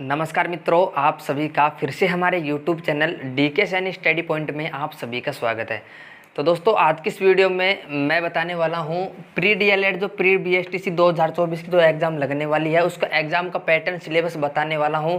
नमस्कार मित्रों, आप सभी का फिर से हमारे YouTube channel DK Saini study point में आप सभी का स्वागत है। तो दोस्तों, आज की इस वीडियो में मैं बताने वाला हूं प्री डीएलएड जो प्री बीएसटीसी 2024 की जो एग्ज़ाम लगने वाली है उसका एग्ज़ाम का पैटर्न सिलेबस बताने वाला हूं।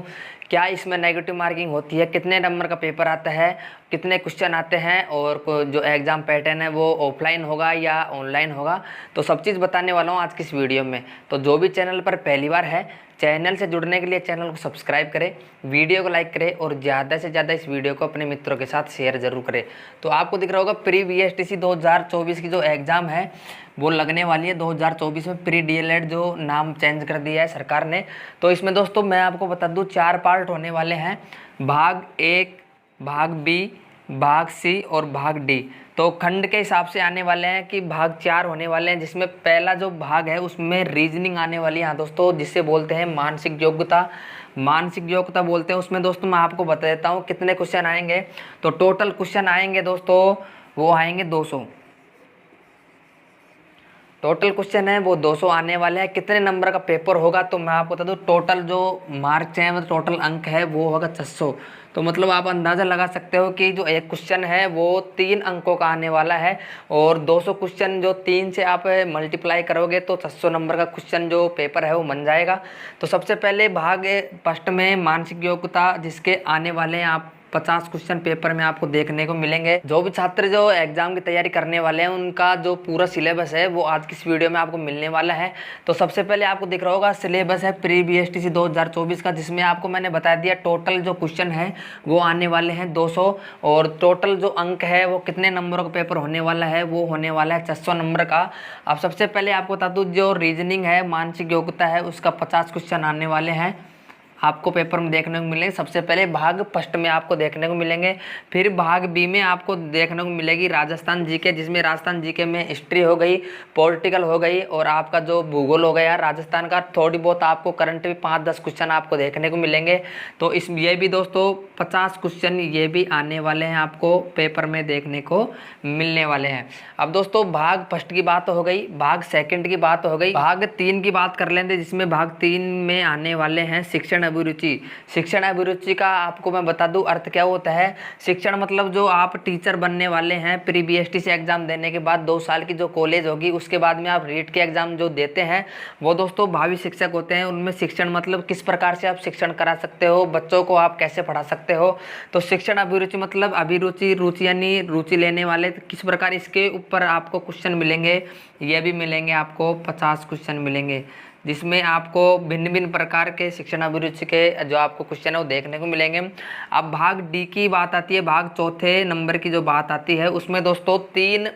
क्या इसमें नेगेटिव मार्किंग होती है, कितने नंबर का पेपर आता है, कितने क्वेश्चन आते हैं और जो एग्ज़ाम पैटर्न है वो ऑफलाइन होगा या ऑनलाइन होगा, तो सब चीज़ बताने वाला हूँ आज की इस वीडियो में। तो जो भी चैनल पर पहली बार है, चैनल से जुड़ने के लिए चैनल को सब्सक्राइब करें, वीडियो को लाइक करें और ज़्यादा से ज़्यादा इस वीडियो को अपने मित्रों के साथ शेयर ज़रूर करें। तो आपको दिख रहा होगा प्री बीएसटीसी 2024 की जो एग्ज़ाम है वो लगने वाली है 2024 में। प्री डीएलएड जो नाम चेंज कर दिया है सरकार ने। तो इसमें दोस्तों मैं आपको बता दूं 4 पार्ट होने वाले हैं, भाग 1, भाग बी, भाग सी और भाग डी। तो खंड के हिसाब से आने वाले हैं कि भाग 4 होने वाले हैं, जिसमें पहला जो भाग है उसमें रीजनिंग आने वाली है। हाँ दोस्तों, जिसे बोलते हैं मानसिक योग्यता, मानसिक योग्यता बोलते हैं। उसमें दोस्तों मैं आपको बता देता हूँ कितने क्वेश्चन आएंगे। तो टोटल क्वेश्चन आएंगे दोस्तों, वो आएंगे 200। टोटल क्वेश्चन है वो 200 आने वाले हैं। कितने नंबर का पेपर होगा तो मैं आपको बता दूं, टोटल जो मार्क्स हैं, मतलब टोटल अंक है वो होगा 600। तो मतलब आप अंदाज़ा लगा सकते हो कि जो एक क्वेश्चन है वो 3 अंकों का आने वाला है और 200 क्वेश्चन जो 3 से आप मल्टीप्लाई करोगे तो 600 नंबर का क्वेश्चन जो पेपर है वो बन जाएगा। तो सबसे पहले भाग फर्स्ट में मानसिक योग्यता, जिसके आने वाले हैं आप 50 क्वेश्चन पेपर में आपको देखने को मिलेंगे। जो भी छात्र जो एग्जाम की तैयारी करने वाले हैं उनका जो पूरा सिलेबस है वो आज की इस वीडियो में आपको मिलने वाला है। तो सबसे पहले आपको दिख रहा होगा सिलेबस है प्री बीएसटीसी 2024 का, जिसमें आपको मैंने बता दिया टोटल जो क्वेश्चन है वो आने वाले हैं 200 और टोटल जो अंक है वो कितने नंबरों का पेपर होने वाला है वो होने वाला है 600 नंबर का। अब सबसे पहले आपको बता दूँ, जो रीजनिंग है, मानसिक योग्यता है, उसका 50 क्वेश्चन आने वाले हैं आपको पेपर में देखने को मिलेंगे। सबसे पहले भाग फर्स्ट में आपको देखने को मिलेंगे, फिर भाग बी में आपको देखने को मिलेगी राजस्थान जीके, जिसमें राजस्थान जीके में हिस्ट्री हो गई, पॉलिटिकल हो गई और आपका जो भूगोल हो गया राजस्थान का। थोड़ी बहुत आपको करंट भी 5-10 क्वेश्चन आपको देखने को मिलेंगे। तो इस ये भी दोस्तों 50 क्वेश्चन ये भी आने वाले हैं, आपको पेपर में देखने को मिलने वाले हैं। अब दोस्तों भाग फर्स्ट की बात हो गई, भाग सेकंड की बात हो गई, भाग 3 की बात कर लेंगे, जिसमें भाग 3 में आने वाले हैं शिक्षण अभिरुचि। शिक्षण अभिरुचि का आपको मैं बता दूं अर्थ क्या होता है। शिक्षण मतलब जो आप टीचर बनने वाले हैं, प्री बीएसटीसी एग्जाम देने के बाद 2 साल की जो कॉलेज होगी उसके बाद में आप रीट के एग्जाम जो देते हैं वो दोस्तों भावी शिक्षक होते हैं। उनमें शिक्षण मतलब किस प्रकार से आप शिक्षण करा सकते हो, बच्चों को आप कैसे पढ़ा सकते हो। तो शिक्षण अभिरुचि मतलब अभिरुचि, रुचि यानी रुचि लेने वाले, किस प्रकार इसके ऊपर आपको क्वेश्चन मिलेंगे, ये भी मिलेंगे आपको 50 क्वेश्चन मिलेंगे, जिसमें आपको भिन्न भिन्न प्रकार के शिक्षण अभिरुचि के जो आपको क्वेश्चन है वो देखने को मिलेंगे। अब भाग डी की बात आती है, भाग चौथे नंबर की जो बात आती है उसमें दोस्तों 3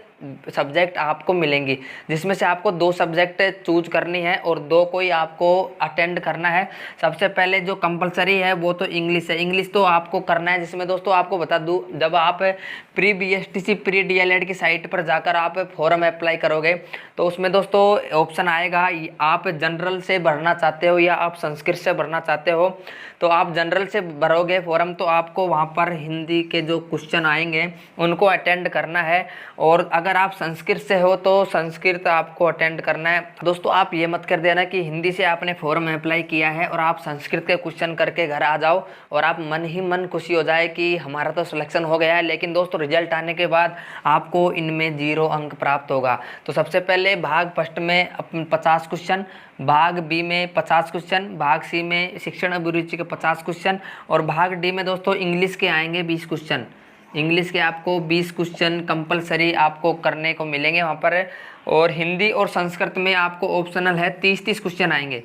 सब्जेक्ट आपको मिलेंगी, जिसमें से आपको 2 सब्जेक्ट चूज करनी है और 2 कोई आपको अटेंड करना है। सबसे पहले जो कंपलसरी है वो तो इंग्लिश है, इंग्लिश तो आपको करना है। जिसमें दोस्तों आपको बता दूं, जब आप प्री बीएसटीसी प्री डीएलएड की साइट पर जाकर आप फॉर्म अप्लाई करोगे तो उसमें दोस्तों ऑप्शन आएगा, आप जनरल से भरना चाहते हो या आप संस्कृत से भरना चाहते हो। तो आप जनरल से भरोगे फॉर्म तो आपको वहाँ पर हिंदी के जो क्वेश्चन आएंगे उनको अटेंड करना है, और अगर आप संस्कृत से हो तो संस्कृत आपको अटेंड करना है। दोस्तों आप ये मत कर देना कि हिंदी से आपने फॉर्म अप्लाई किया है और आप संस्कृत के क्वेश्चन करके घर आ जाओ और आप मन ही मन खुशी हो जाए कि हमारा तो सिलेक्शन हो गया है, लेकिन दोस्तों रिजल्ट आने के बाद आपको इनमें 0 अंक प्राप्त होगा। तो सबसे पहले भाग फर्स्ट में 50 क्वेश्चन, भाग बी में 50 क्वेश्चन, भाग सी में शिक्षण अभिरुचि के 50 क्वेश्चन और भाग डी में दोस्तों इंग्लिश के आएंगे 20 क्वेश्चन। इंग्लिश के आपको 20 क्वेश्चन कंपलसरी आपको करने को मिलेंगे वहाँ पर, और हिंदी और संस्कृत में आपको ऑप्शनल है 30-30 क्वेश्चन आएंगे।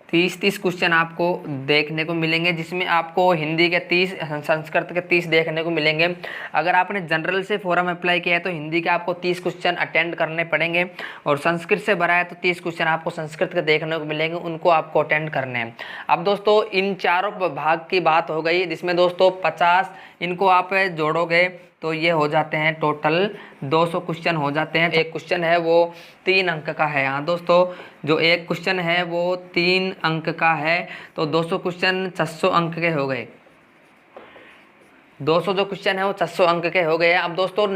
30-30 क्वेश्चन आपको देखने को मिलेंगे, जिसमें आपको हिंदी के 30, संस्कृत के 30 देखने को मिलेंगे। अगर आपने जनरल से फॉर्म अप्लाई किया है तो हिंदी के आपको 30 क्वेश्चन अटेंड करने पड़ेंगे, और संस्कृत से भरा है तो 30 क्वेश्चन आपको संस्कृत के देखने को मिलेंगे, उनको आपको अटेंड करने हैं। अब दोस्तों इन चारों भाग की बात हो गई, जिसमें दोस्तों 50 इनको आप जोड़ोगे तो ये हो जाते हैं टोटल 200 क्वेश्चन हो जाते हैं। एक क्वेश्चन है वो 3 अंक का है। हाँ दोस्तों, जो एक क्वेश्चन है वो 3 अंक का है, तो 200 क्वेश्चन 600 अंक के हो गए। 200 जो क्वेश्चन है वो 600 अंक के हो गए। अब दोस्तों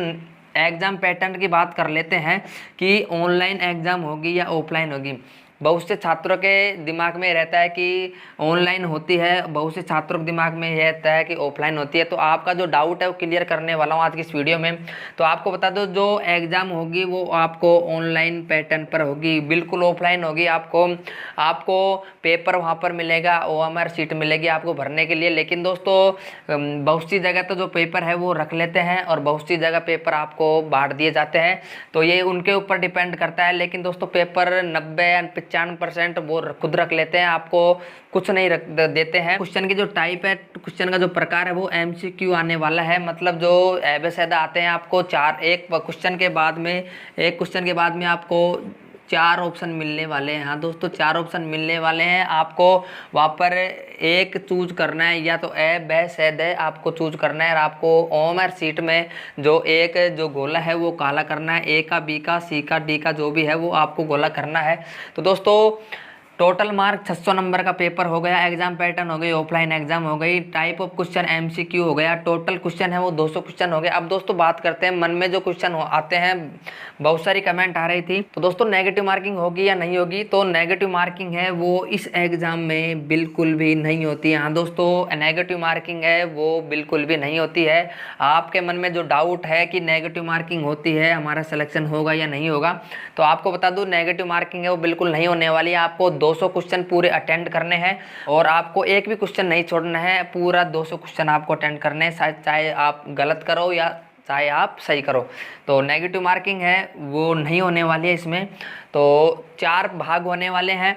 एग्ज़ाम पैटर्न की बात कर लेते हैं कि ऑनलाइन एग्ज़ाम होगी या ऑफलाइन होगी। बहुत से छात्रों के दिमाग में रहता है कि ऑनलाइन होती है, बहुत से छात्रों के दिमाग में यह रहता है कि ऑफलाइन होती है। तो आपका जो डाउट है वो क्लियर करने वाला हूँ आज की इस वीडियो में। तो आपको बता दो, जो एग्ज़ाम होगी वो आपको ऑनलाइन पैटर्न पर होगी, बिल्कुल ऑफलाइन होगी। आपको पेपर वहाँ पर मिलेगा, OMR सीट मिलेगी आपको भरने के लिए। लेकिन दोस्तों बहुत सी जगह तो जो पेपर है वो रख लेते हैं और बहुत सी जगह पेपर आपको बांट दिए जाते हैं, तो ये उनके ऊपर डिपेंड करता है। लेकिन दोस्तों पेपर 90 या 95% वो खुद रख लेते हैं, आपको कुछ नहीं रख देते हैं। क्वेश्चन की जो टाइप है, क्वेश्चन का जो प्रकार है वो MCQ आने वाला है। मतलब जो एबेसेदा आते हैं आपको एक क्वेश्चन के बाद में आपको 4 ऑप्शन मिलने वाले हैं। हाँ दोस्तों, 4 ऑप्शन मिलने वाले हैं। आपको वहाँ पर एक चूज करना है, या तो ए ब स द आपको चूज करना है। और आपको OMR सीट में जो गोला है वो काला करना है। A का, B का, C का, D का जो भी है वो आपको गोला करना है। तो दोस्तों टोटल मार्क 600 नंबर का पेपर हो गया। एग्जाम पैटर्न हो गई, ऑफलाइन एग्जाम हो गई, टाइप ऑफ क्वेश्चन MCQ हो गया, टोटल क्वेश्चन है वो 200 क्वेश्चन हो गए। अब दोस्तों बात करते हैं मन में जो क्वेश्चन आते हैं, बहुत सारी कमेंट आ रही थी। तो दोस्तों नेगेटिव मार्किंग होगी या नहीं होगी? तो नेगेटिव मार्किंग है वो इस एग्जाम में बिल्कुल भी नहीं होती है। हाँ दोस्तों, नेगेटिव मार्किंग है वो बिल्कुल भी नहीं होती है। आपके मन में जो डाउट है कि नेगेटिव मार्किंग होती है, हमारा सिलेक्शन होगा या नहीं होगा, तो आपको बता दूं नेगेटिव मार्किंग है वो बिल्कुल नहीं होने वाली है। आपको 200 क्वेश्चन पूरे अटेंड करने हैं और आपको एक भी क्वेश्चन नहीं छोड़ना है। पूरा 200 क्वेश्चन आपको अटेंड करने हैं, चाहे आप गलत करो या चाहे आप सही करो। तो नेगेटिव मार्किंग है वो नहीं होने वाली है इसमें। तो 4 भाग होने वाले हैं।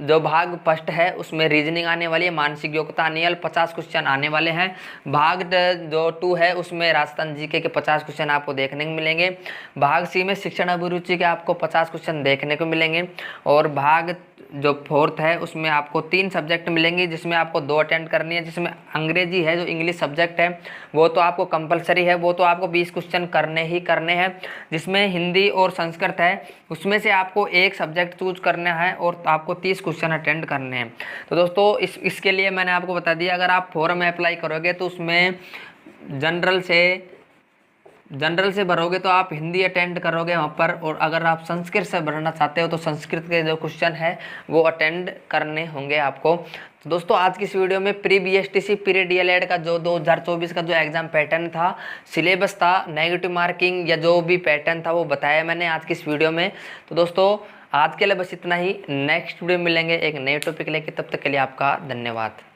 जो भाग फर्स्ट है उसमें रीजनिंग आने वाली है, मानसिक योग्यता आने वाली 50 क्वेश्चन आने वाले हैं। भाग जो 2 है उसमें राजस्थान जीके के 50 क्वेश्चन आपको देखने को मिलेंगे। भाग सी में शिक्षण अभिरुचि के आपको 50 क्वेश्चन देखने को मिलेंगे। और भाग जो 4th है उसमें आपको 3 सब्जेक्ट मिलेंगे, जिसमें आपको 2 अटेंड करनी है। जिसमें अंग्रेजी है, जो इंग्लिश सब्जेक्ट है वो तो आपको कंपलसरी है, वो तो आपको 20 क्वेश्चन करने ही करने हैं। जिसमें हिंदी और संस्कृत है उसमें से आपको एक सब्जेक्ट चूज करना है और आपको 30 क्वेश्चन अटेंड करने हैं। तो दोस्तों इसके लिए मैंने आपको बता दिया, अगर आप फॉर्म अप्लाई करोगे तो उसमें जनरल से भरोगे तो आप हिंदी अटेंड करोगे वहाँ पर, और अगर आप संस्कृत से भरना चाहते हो तो संस्कृत के जो क्वेश्चन है वो अटेंड करने होंगे आपको। तो दोस्तों आज की इस वीडियो में प्री BSTC प्री DLED का जो 2024 का जो एग्ज़ाम पैटर्न था, सिलेबस था, नेगेटिव मार्किंग या जो भी पैटर्न था वो बताया मैंने आज की इस वीडियो में। तो दोस्तों आज के लिए बस इतना ही। नेक्स्ट वीडियो में मिलेंगे एक नए टॉपिक लेके, तब तक के लिए आपका धन्यवाद।